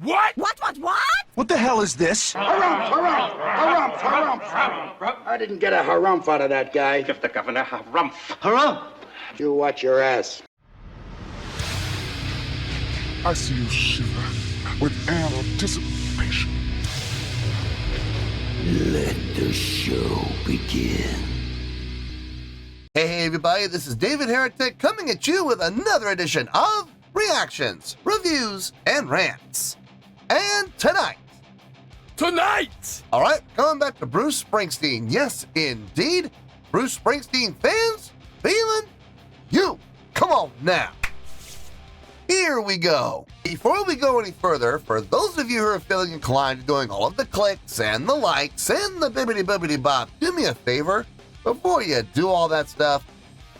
What? What? What the hell is this? Harumph. I didn't get a harumph out of that guy. Give the governor harumph. Harumph? You watch your ass. I see you shiver with anticipation. Let the show begin. Hey everybody, this is David Heretic coming at you with another edition of Reactions, Reviews, and Rants. And tonight, alright, coming back to Bruce Springsteen. Yes, indeed, Bruce Springsteen Fans FEELIN YOU. Come on now. Here we go. Before we go any further, for those of you who are feeling inclined to doing all of the clicks and the likes and the bibbidi bop, do me a favor. Before you do all that stuff,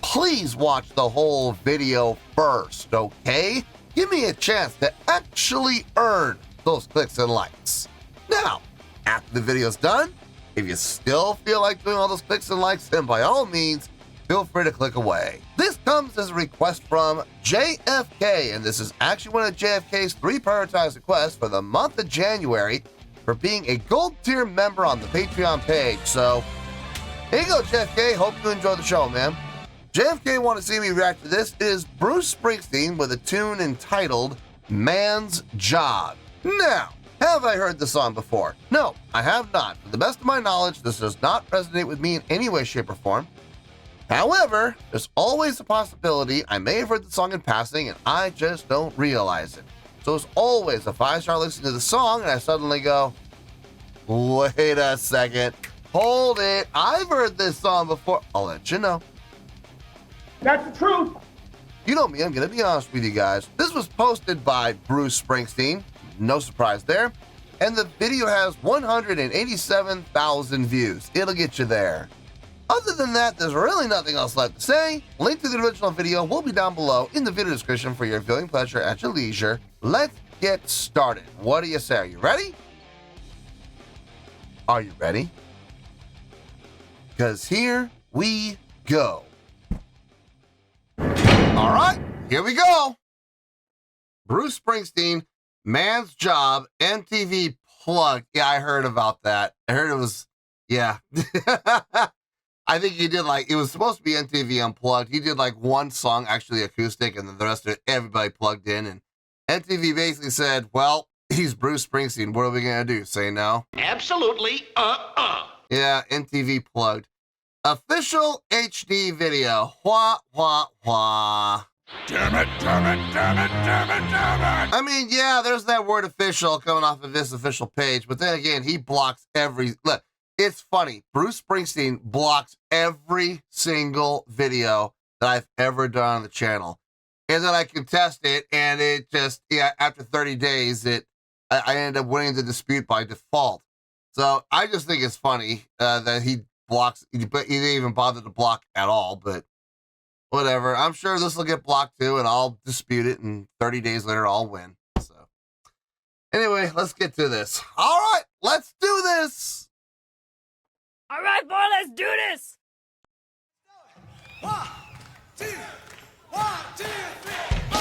please watch the whole video first, okay? Give me a chance to actually earn those clicks and likes. Now, after the video's done, if you still feel like doing all those clicks and likes, then by all means, feel free to click away. This comes as a request from JFK, and this is actually one of JFK's 3 prioritized requests for the month of January for being a gold tier member on the Patreon page. So, here you go, JFK. Hope you enjoy the show, man. JFK want to see me react to this. It is Bruce Springsteen with a tune entitled Man's Job. Now, have I heard this song before? No, I have not. To the best of my knowledge, this does not resonate with me in any way, shape, or form. However, there's always a possibility I may have heard the song in passing and I just don't realize it. So as always, if I start listening to the song and I suddenly go, wait a second, hold it, I've heard this song before, I'll let you know. That's the truth. You know me, I'm going to be honest with you guys. This was posted by Bruce Springsteen, no surprise there, and the video has 187,000 views. It'll get you there. Other than that, there's really nothing else left to say. Link to the original video will be down below in the video description for your viewing pleasure at your leisure. Let's get started. What do you say? Are you ready? Are you ready? Because here we go. All right, here we go. Bruce Springsteen, Man's Job, MTV Plugged. Yeah, I heard about that. I heard it was, yeah. I think he did like, it was supposed to be MTV Unplugged. He did like one song, actually acoustic, and then the rest of it, everybody plugged in. And MTV basically said, well, he's Bruce Springsteen. What are we going to do? Say no? Absolutely. Yeah, MTV Plugged. Official HD video. Wah, wah, wah. Damn it. I mean, yeah, there's that word official coming off of this official page, but then again, he blocks every, look, it's funny. Bruce Springsteen blocks every single video that I've ever done on the channel. And then I can test it, and it just, yeah, after 30 days, I ended up winning the dispute by default. So I just think it's funny that he blocks, but he didn't even bother to block at all, but whatever. I'm sure this will get blocked too, and I'll dispute it, and 30 days later, I'll win. So anyway, let's get to this. All right, let's do this. All right, boy, let's do this. 1, 2, 3, 4.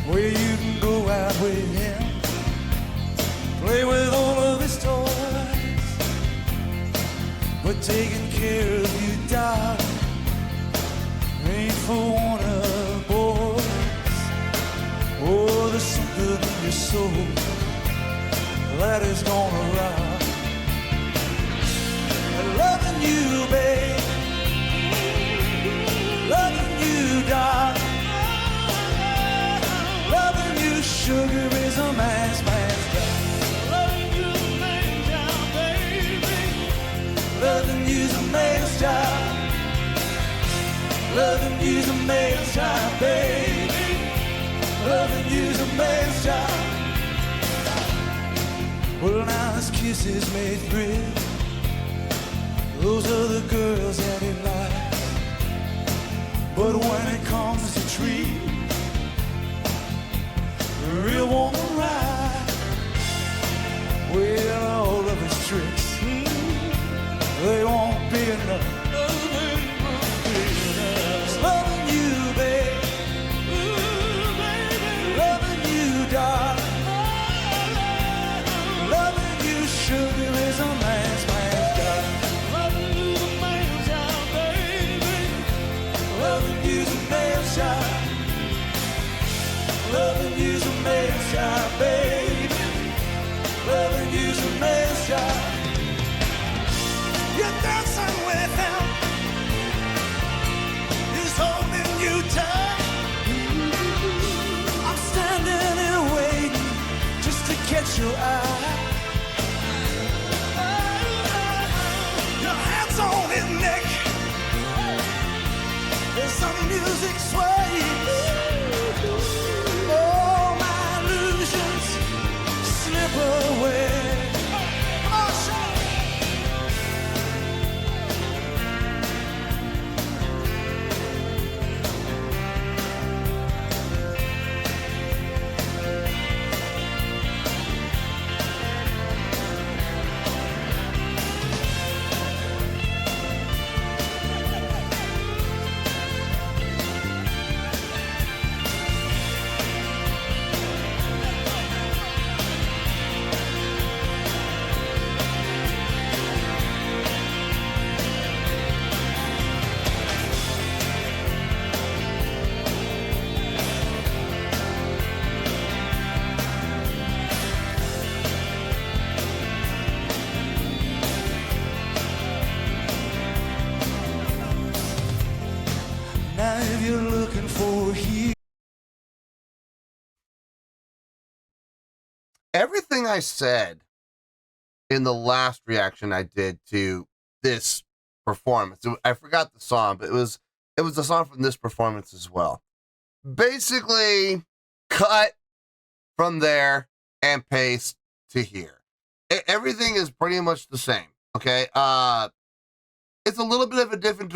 Where you can go out with him, play with all of his toys, but taking care of you, darling, ain't for one of the boys. Oh, there's something in your soul that is gonna rock. Loving you, babe, loving you, darling. Loving you, sugar, is a man's job. Loving you's a man's job, baby. Loving you's a man's job. Loving you's a man's job, baby. Loving you's a man's job. Well, now his kisses may thrill. Those are the girls that he likes. But when it comes to treat a real woman It's loving you, babe. Loving you, darling. Loving you, sugar, is a man's job. Loving you's a man's job, baby. Loving you's a man's job. Loving you's a man's job, baby. Loving you's a man's job. You're dancing with him. He's holding you tight. I'm standing here waiting just to catch your eye. Your hands on his neck. There's some music swaying. All my illusions slip away. Oh, shit. Now if you're looking for here. Everything I said in the last reaction I did to this performance, I forgot the song, but it was the song from this performance as well. Basically, cut from there and paste to here. Everything is pretty much the same. Okay, it's a little bit of a different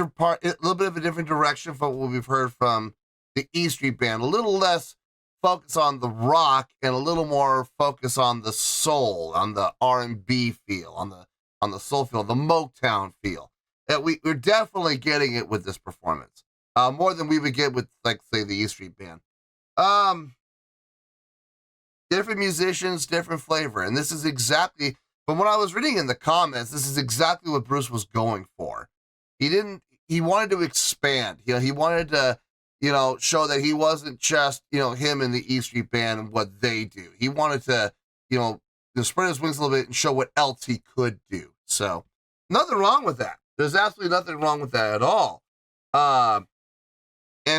direction from what we've heard from the E Street Band. A little less focus on the rock and a little more focus on the soul, on the R&B feel, on the soul feel, the Motown feel. That we're definitely getting it with this performance, more than we would get with, like, say, the E Street Band. Different musicians, different flavor, and this is exactly. But when I was reading in the comments, this is exactly what Bruce was going for. He wanted to expand. He wanted to, show that he wasn't just, him and the E Street Band and what they do. He wanted to, spread his wings a little bit and show what else he could do. So, nothing wrong with that. There's absolutely nothing wrong with that at all. And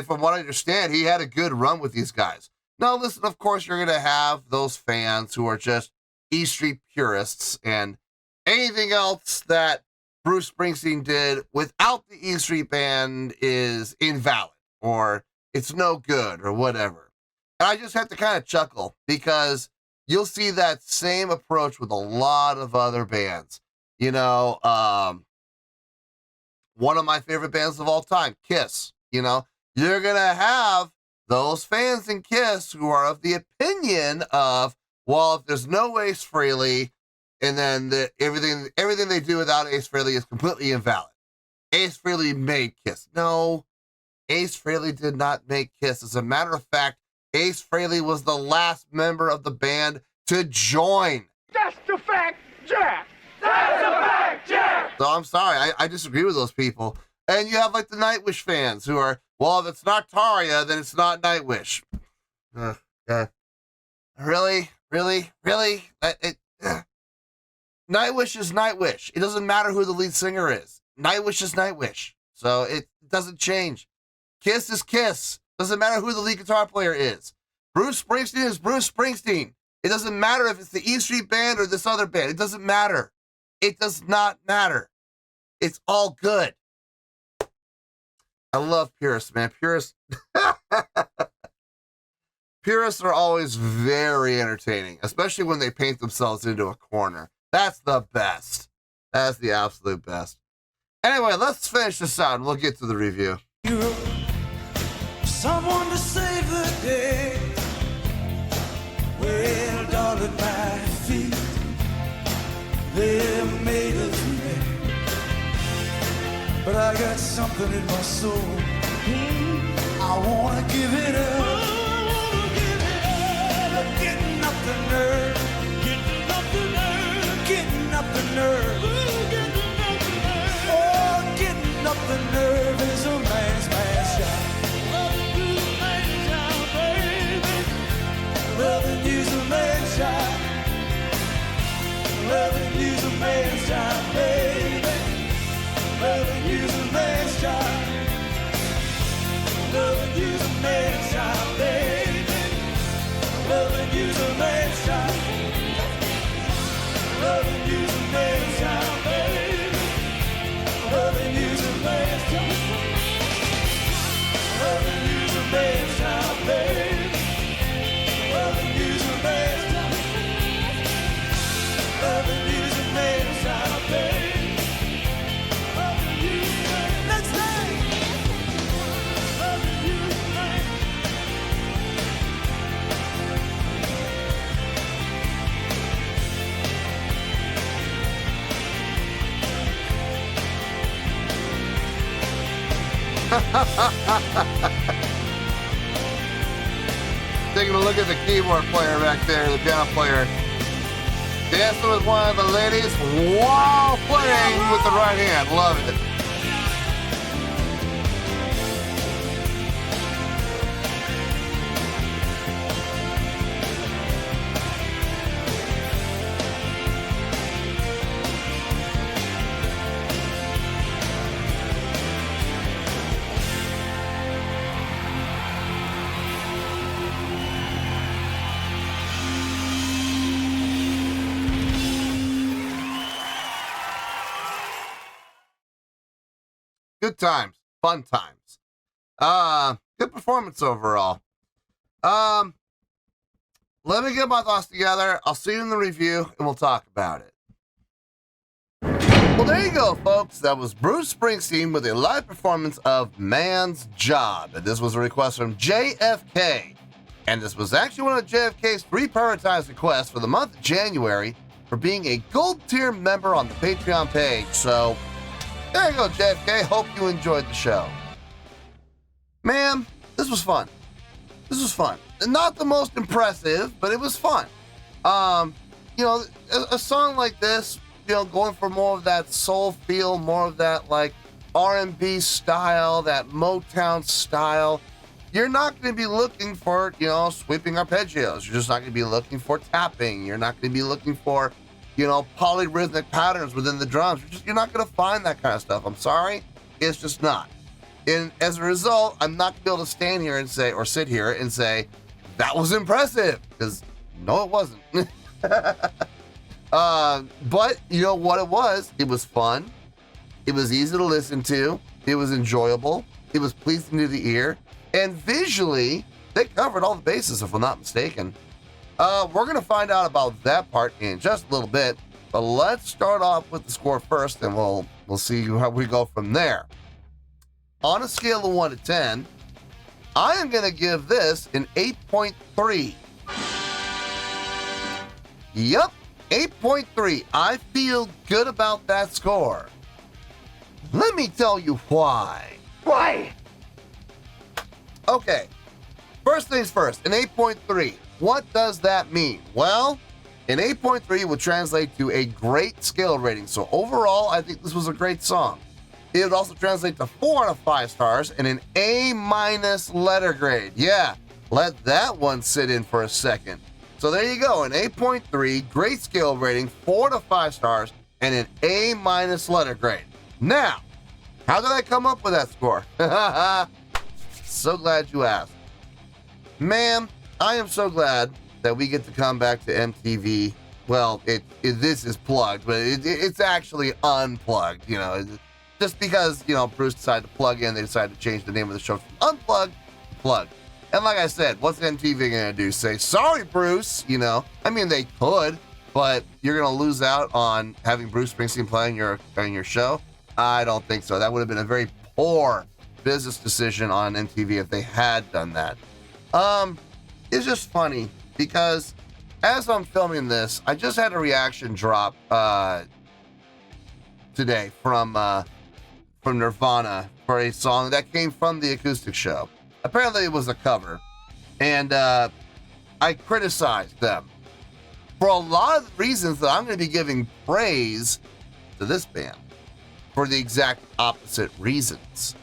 from what I understand, he had a good run with these guys. Now, listen, of course, you're going to have those fans who are just E Street purists, and anything else that Bruce Springsteen did without the E Street Band is invalid, or it's no good, or whatever. And I just have to kind of chuckle, because you'll see that same approach with a lot of other bands. One of my favorite bands of all time, Kiss. You're going to have those fans in Kiss who are of the opinion of, well, if there's no Ace Frehley, and then everything they do without Ace Frehley is completely invalid. Ace Frehley made Kiss. No, Ace Frehley did not make Kiss. As a matter of fact, Ace Frehley was the last member of the band to join. That's the fact, Jack. That's the fact, Jack. So I'm sorry, I disagree with those people. And you have, like, the Nightwish fans who are, well, if it's not Tarja, then it's not Nightwish. Really? Nightwish is Nightwish. It doesn't matter who the lead singer is. Nightwish is Nightwish. So it doesn't change. Kiss is Kiss. Doesn't matter who the lead guitar player is. Bruce Springsteen is Bruce Springsteen. It doesn't matter if it's the E Street Band or this other band. It doesn't matter. It does not matter. It's all good. I love purists, man. Purists are always very entertaining, especially when they paint themselves into a corner. That's the best. That's the absolute best. Anyway, let's finish this out and we'll get to the review. Someone to save the day. Well, darling, my feet, they're made of me. I got something in my soul. I wanna give it up. Getting up the nerve. Getting up the nerve. Getting up the nerve. Oh, getting up the nerve is a man's job. Loving you's a man's job. Loving you's a man's job, baby. Loving you's a man's job. Loving you's a man's job, baby. Loving you's a man's job. Loving you's a man's job, baby. Loving you's a man's job. Loving you's a man's job, baby. Loving you's a man's job. Loving you's a man's job, baby. Loving you's a man's job. Next day. Loving you's a man's job. Taking a look at the keyboard player back there, the piano player, dancing with one of the ladies while playing with the right hand. Love it. Good times, fun times. Good performance overall. Let me get my thoughts together. I'll see you in the review and we'll talk about it. Well, there you go, folks. That was Bruce Springsteen with a live performance of Man's Job. And this was a request from JFK. And this was actually one of JFK's 3 prioritized requests for the month of January for being a gold tier member on the Patreon page. So there you go, JFK. Hope you enjoyed the show. Man, this was fun. This was fun. Not the most impressive, but it was fun. You know, a song like this, you know, going for more of that soul feel, more of that like R&B style, that Motown style. You're not going to be looking for, you know, sweeping arpeggios. You're just not going to be looking for tapping. You're not going to be looking for, you know, polyrhythmic patterns within the drums. You're not going to find that kind of stuff. I'm sorry. It's just not. And as a result, I'm not going to be able to stand here and say, or sit here and say, that was impressive. Because, no, it wasn't. But, you know what it was? It was fun. It was easy to listen to. It was enjoyable. It was pleasing to the ear. And visually, they covered all the bases, if I'm not mistaken. We're going to find out about that part in just a little bit, but let's start off with the score first, and we'll see how we go from there. On a scale of 1 to 10, I am going to give this an 8.3. Yep, 8.3. I feel good about that score. Let me tell you why. Why? Okay, first things first, an 8.3. What does that mean? Well, an 8.3 would translate to a great scale rating. So overall, I think this was a great song. It would also translate to 4 out of 5 stars and an A- letter grade. Yeah, let that one sit in for a second. So there you go, an 8.3, great scale rating, 4 to 5 stars, and an A- letter grade. Now, how did I come up with that score? So glad you asked. Ma'am, I am so glad that we get to come back to MTV. Well, this is plugged, but it's actually unplugged, you know. Just because, you know, Bruce decided to plug in, they decided to change the name of the show from Unplugged to Plugged. And like I said, what's MTV going to do? Say, sorry, Bruce, you know? I mean, they could, but you're going to lose out on having Bruce Springsteen playing your show? I don't think so. That would have been a very poor business decision on MTV if they had done that. It's just funny because as I'm filming this, I just had a reaction drop today from from Nirvana for a song that came from the acoustic show. Apparently it was a cover, and I criticized them for a lot of reasons that I'm going to be giving praise to this band for the exact opposite reasons.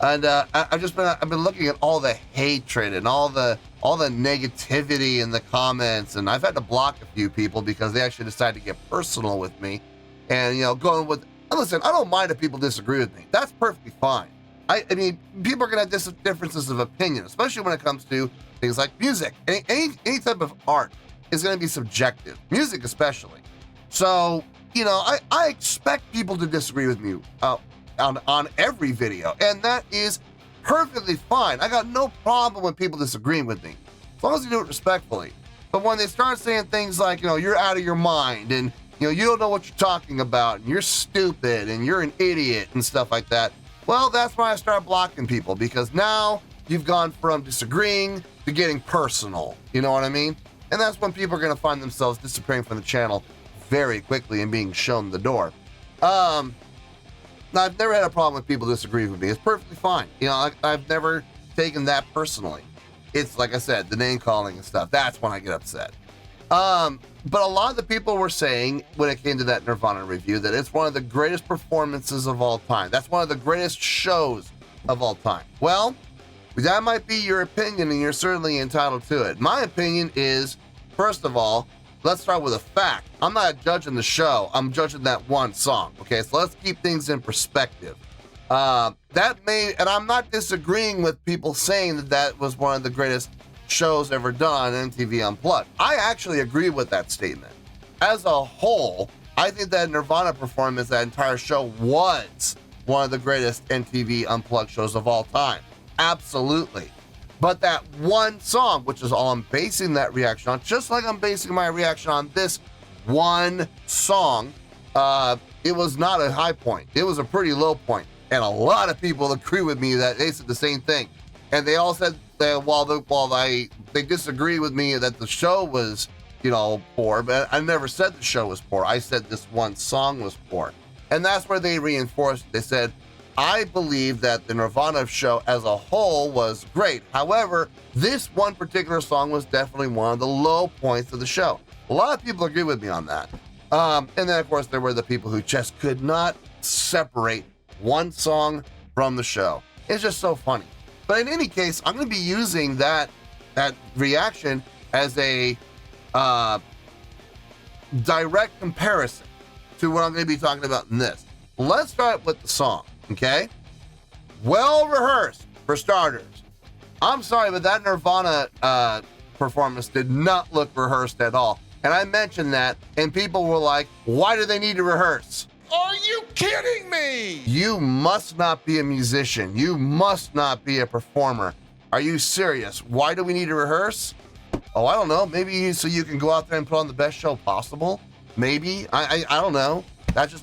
And I've been looking at all the hatred and all the negativity in the comments, and I've had to block a few people because they actually decided to get personal with me, and going with. And listen, I don't mind if people disagree with me. That's perfectly fine. I mean, people are gonna have differences of opinion, especially when it comes to things like music. Any type of art is gonna be subjective. Music especially. So I expect people to disagree with me on every video, and that is perfectly fine. I got no problem with people disagreeing with me, as long as you do it respectfully. But when they start saying things like, you're out of your mind, and you don't know what you're talking about, and you're stupid, and you're an idiot, and stuff like that, well, that's why I start blocking people, because now you've gone from disagreeing to getting personal. You know what I mean? And that's when people are going to find themselves disappearing from the channel very quickly and being shown the door. Now, I've never had a problem with people disagreeing with me. It's perfectly fine. I've never taken that personally. It's like I said, the name calling and stuff. That's when I get upset. But a lot of the people were saying when it came to that Nirvana review that it's one of the greatest performances of all time. That's one of the greatest shows of all time. Well, that might be your opinion, and you're certainly entitled to it. My opinion is, first of all, let's start with a fact. I'm not judging the show. I'm judging that one song. Okay, so let's keep things in perspective. And I'm not disagreeing with people saying that was one of the greatest shows ever done on MTV Unplugged. I actually agree with that statement. As a whole, I think that Nirvana performance, that entire show, was one of the greatest MTV Unplugged shows of all time. Absolutely. But that one song, which is all I'm basing that reaction on, just like I'm basing my reaction on this one song, it was not a high point. It was a pretty low point. And a lot of people agree with me that they said the same thing. And they all said that while they disagree with me that the show was, poor, but I never said the show was poor. I said this one song was poor. And that's where they reinforced. They said, I believe that the Nirvana show as a whole was great. However, this one particular song was definitely one of the low points of the show. A lot of people agree with me on that. And then, of course, there were the people who just could not separate one song from the show. It's just so funny. But in any case, I'm going to be using that reaction as a direct comparison to what I'm going to be talking about in this. Let's start with the song, okay? Well rehearsed, for starters. I'm sorry, but that Nirvana performance did not look rehearsed at all. And I mentioned that, and people were like, why do they need to rehearse? Are you kidding me? You must not be a musician. You must not be a performer. Are you serious? Why do we need to rehearse? Oh, I don't know. Maybe so you can go out there and put on the best show possible. Maybe. I don't know. That's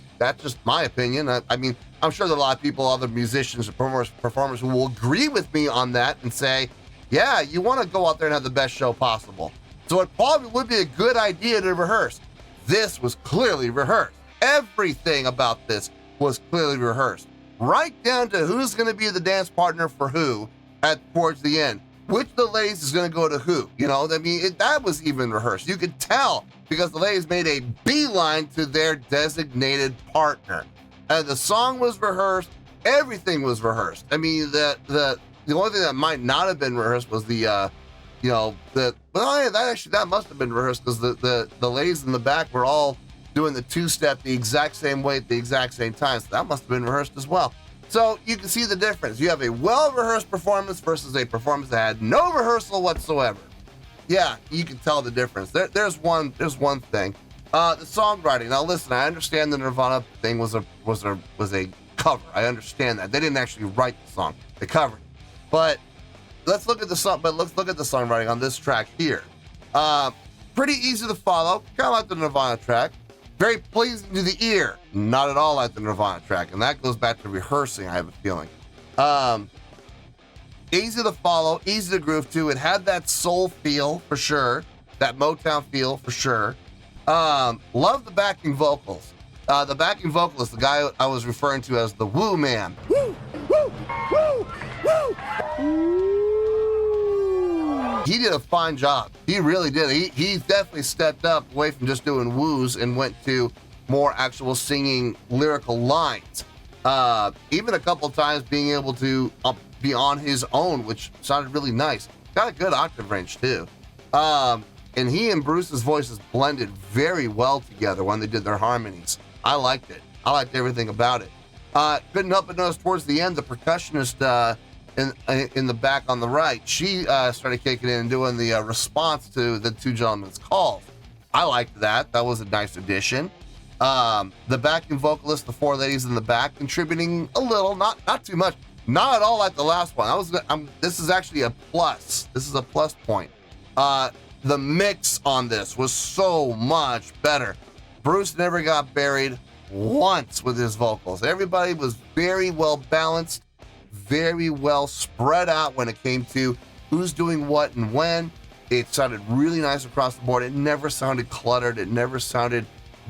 just my opinion. I mean, I'm sure there are a lot of people, other musicians and performers who will agree with me on that and say, yeah, you want to go out there and have the best show possible. So it probably would be a good idea to rehearse. This was clearly rehearsed. Everything about this was clearly rehearsed, right down to who's going to be the dance partner for who towards the end. Which the ladies is going to go to who? That was even rehearsed. You could tell because the ladies made a beeline to their designated partner. And the song was rehearsed. Everything was rehearsed. I mean, the only thing that might not have been rehearsed was that must have been rehearsed because the ladies in the back were all doing the two-step the exact same way at the exact same time. So that must have been rehearsed as well. So you can see the difference. You have a well-rehearsed performance versus a performance that had no rehearsal whatsoever. Yeah, you can tell the difference. There's one thing. The songwriting. Now listen, I understand the Nirvana thing was a cover. I understand that. They didn't actually write the song. They covered it. But let's look at the songwriting on this track here. Pretty easy to follow, kind of like the Nirvana track. Very pleasing to the ear, not at all like the Nirvana track, and that goes back to rehearsing, I have a feeling. Easy to follow, easy to groove to. It had that soul feel for sure, that Motown feel for sure. Love the backing vocals. The backing vocalist, the guy I was referring to as the Woo Man. Woo, woo, woo, woo. He did a fine job. He really did. He definitely stepped up away from just doing woos and went to more actual singing lyrical lines. Even a couple of times being able to be on his own, which sounded really nice. Got a good octave range too. And he and Bruce's voices blended very well together when they did their harmonies. I liked it. I liked everything about it. Couldn't help but notice towards the end, the percussionist in the back on the right, she started kicking in and doing the response to the two gentlemen's calls. I liked that. That was a nice addition. The backing vocalist, the four ladies in the back, contributing a little, not too much, not at all like the last one. This is actually a plus. This is a plus point. The mix on this was so much better. Bruce never got buried once with his vocals. Everybody was very well balanced, very well spread out when it came to who's doing what and when. It sounded really nice across the board. It never sounded cluttered. It never sounded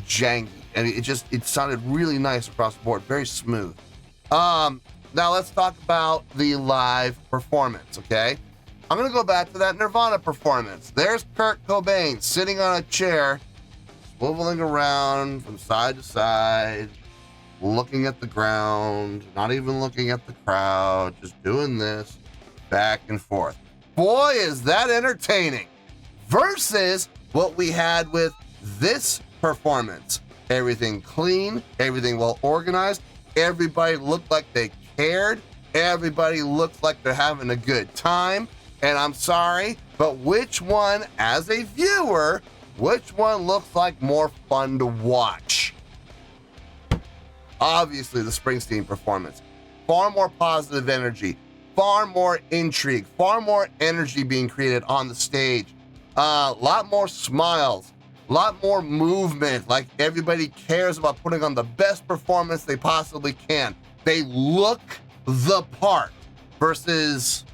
janky. And it sounded really nice across the board, very smooth. Now let's talk about the live performance, okay? I'm gonna go back to that Nirvana performance. There's Kurt Cobain sitting on a chair, swiveling around from side to side, looking at the ground, not even looking at the crowd, just doing this back and forth. Boy, is that entertaining. Versus what we had with this performance. Everything clean, everything well organized, everybody looked like they cared, everybody looked like they're having a good time. And I'm sorry, but which one, as a viewer, which one looks like more fun to watch? Obviously, the Springsteen performance. Far more positive energy, far more intrigue, far more energy being created on the stage. A lot more smiles, a lot more movement, like everybody cares about putting on the best performance they possibly can. They look the part versus...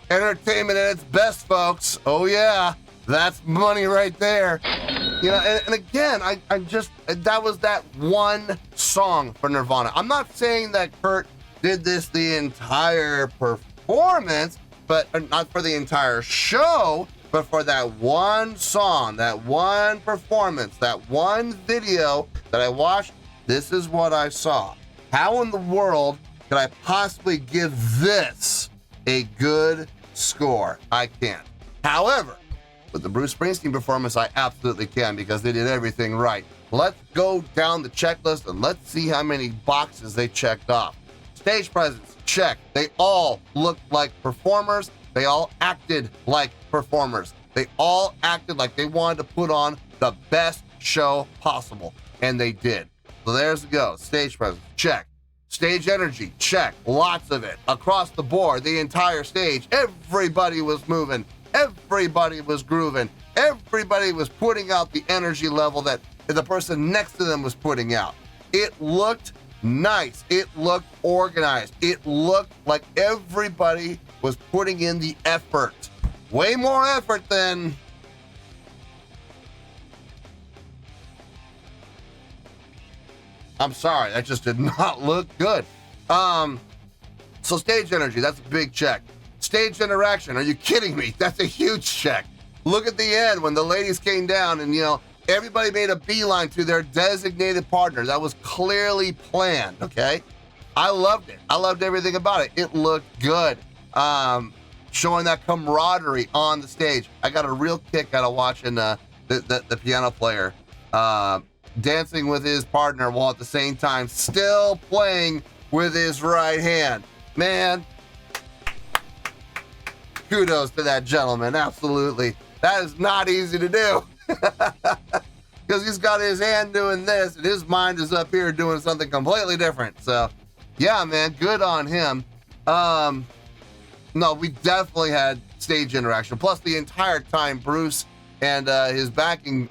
Entertainment at its best, folks. Oh yeah, that's money right there. You know, and again, I just, that was that one song for Nirvana. I'm not saying that Kurt did this the entire performance, but not for the entire show, but for that one song, that one performance, that one video that I watched, this is what I saw. How in the world could I possibly give this a good score? I can't. However, with the Bruce Springsteen performance, I absolutely can, because they did everything right. Let's go down the checklist and let's see how many boxes they checked off. Stage presence, check. They all looked like performers. They all acted like performers. They all acted like they wanted to put on the best show possible, and they did. So there's the go. Stage presence, check. Stage energy, check. Lots of it. Across the board, the entire stage, everybody was moving. Everybody was grooving. Everybody was putting out the energy level that the person next to them was putting out. It looked nice. It looked organized. It looked like everybody was putting in the effort. Way more effort than... I'm sorry, that just did not look good. So stage energy, that's a big check. Stage interaction, are you kidding me? That's a huge check. Look at the end when the ladies came down and, you know, everybody made a beeline to their designated partner. That was clearly planned, okay? I loved it. I loved everything about it. It looked good. Showing that camaraderie on the stage. I got a real kick out of watching the piano player dancing with his partner while at the same time still playing with his right hand. Man, kudos to that gentleman, absolutely. That is not easy to do. Because he's got his hand doing this and his mind is up here doing something completely different. So, yeah, man, good on him. No, we definitely had stage interaction. Plus, the entire time, Bruce and his backing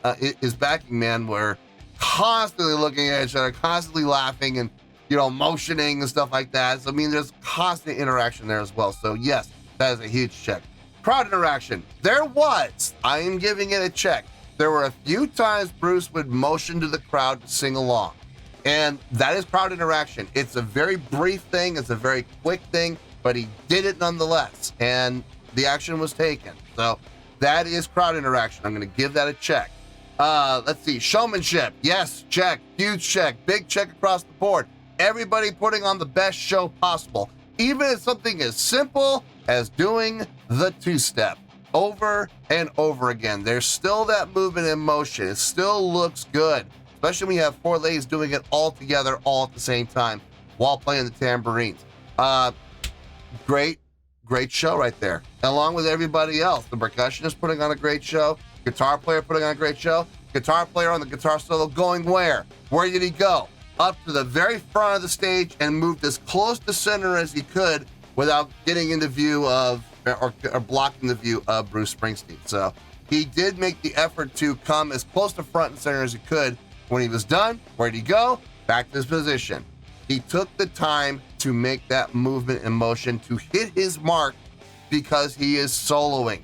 man were constantly looking at each other, constantly laughing and, you know, motioning and stuff like that. So, I mean, there's constant interaction there as well. So, yes, That is a huge check. Crowd interaction. There was. I am giving it a check. There were a few times Bruce would motion to the crowd to sing along. And that is crowd interaction. It's a very brief thing. It's a very quick thing, but he did it nonetheless. And the action was taken. So that is crowd interaction. I'm going to give that a check. Let's see. Showmanship. Yes, check. Huge check. Big check across the board. Everybody putting on the best show possible. Even if something as simple as doing the two-step over and over again. There's still that movement in motion. It still looks good, especially when you have four ladies doing it all together, all at the same time, while playing the tambourines. Great show right there. Along with everybody else. The percussionist putting on a great show. Guitar player putting on a great show. Guitar player on the guitar solo going where? Where did he go? Up to the very front of the stage and moved as close to center as he could without getting into view of or blocking the view of Bruce Springsteen. So he did make the effort to come as close to front and center as he could. When he was done, where did he go? Back to his position. He took the time to make that movement and motion to hit his mark because he is soloing.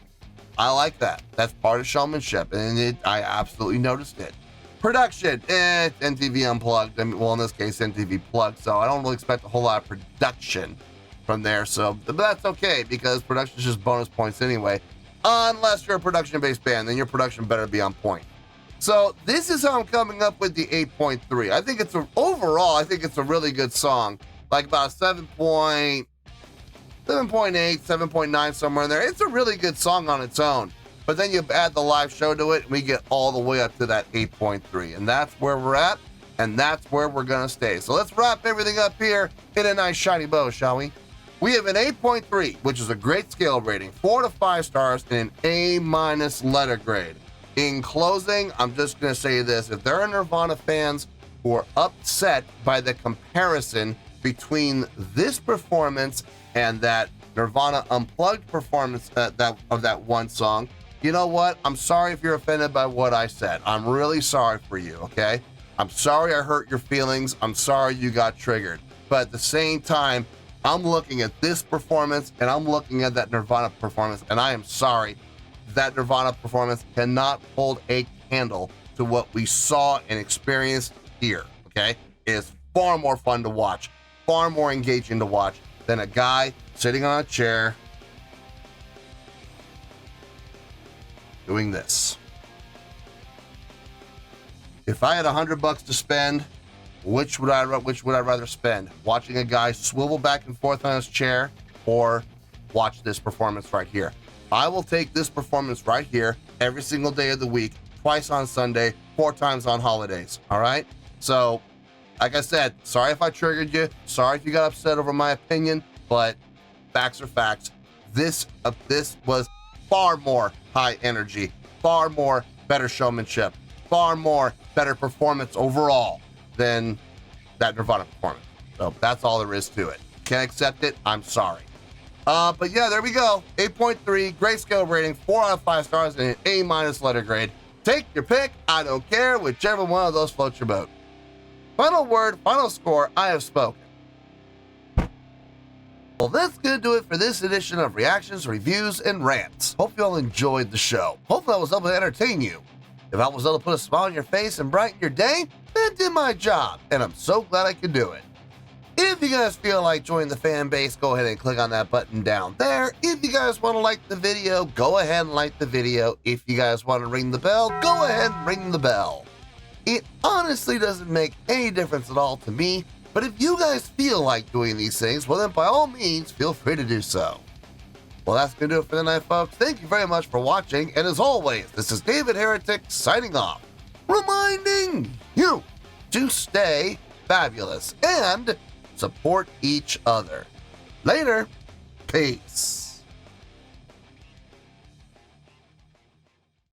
I like that. That's part of showmanship, and I absolutely noticed it. Production, it's MTV Unplugged. I mean, well, in this case, MTV Plugged, so I don't really expect a whole lot of production from there. So, but that's okay because production is just bonus points anyway. Unless you're a production-based band, then your production better be on point. So this is how I'm coming up with the 8.3. I think overall, I think it's a really good song. Like about 7.8, 7.9, somewhere in there. It's a really good song on its own. But then you add the live show to it, and we get all the way up to that 8.3. And that's where we're at, and that's where we're going to stay. So let's wrap everything up here in a nice shiny bow, shall we? We have an 8.3, which is a great scale rating, 4 to 5 stars, and an A- letter grade. In closing, I'm just going to say this. If there are Nirvana fans who are upset by the comparison between this performance and that Nirvana Unplugged performance of that one song, you know what? I'm sorry if you're offended by what I said. I'm really sorry for you, okay? I'm sorry I hurt your feelings. I'm sorry you got triggered. But at the same time, I'm looking at this performance and I'm looking at that Nirvana performance, and I am sorry that Nirvana performance cannot hold a candle to what we saw and experienced here, okay? It is far more fun to watch, far more engaging to watch than a guy sitting on a chair doing this. If I had $100 to spend, which would I rather spend? Watching a guy swivel back and forth on his chair or watch this performance right here? I will take this performance right here every single day of the week, twice on Sunday, 4 times on holidays, all right? So, like I said, sorry if I triggered you. Sorry if you got upset over my opinion, but facts are facts. This was far more high energy, far more better showmanship, far more better performance overall than that Nirvana performance. So that's all there is to it. Can't accept it. I'm sorry. But yeah, there we go. 8.3, great scale rating, 4 out of 5 stars, and an A- letter grade. Take your pick. I don't care. Whichever one of those floats your boat. Final word, final score, I have spoken. Well, that's going to do it for this edition of Reactions, Reviews, and Rants. Hope you all enjoyed the show. Hopefully I was able to entertain you. If I was able to put a smile on your face and brighten your day, that did my job, and I'm so glad I could do it. If you guys feel like joining the fan base, go ahead and click on that button down there. If you guys want to like the video, go ahead and like the video. If you guys want to ring the bell, go ahead and ring the bell. It honestly doesn't make any difference at all to me, but if you guys feel like doing these things, well then by all means, feel free to do so. Well, that's going to do it for the night, folks. Thank you very much for watching, and as always, this is David Heretic signing off, reminding you to stay fabulous and support each other. Later. Peace.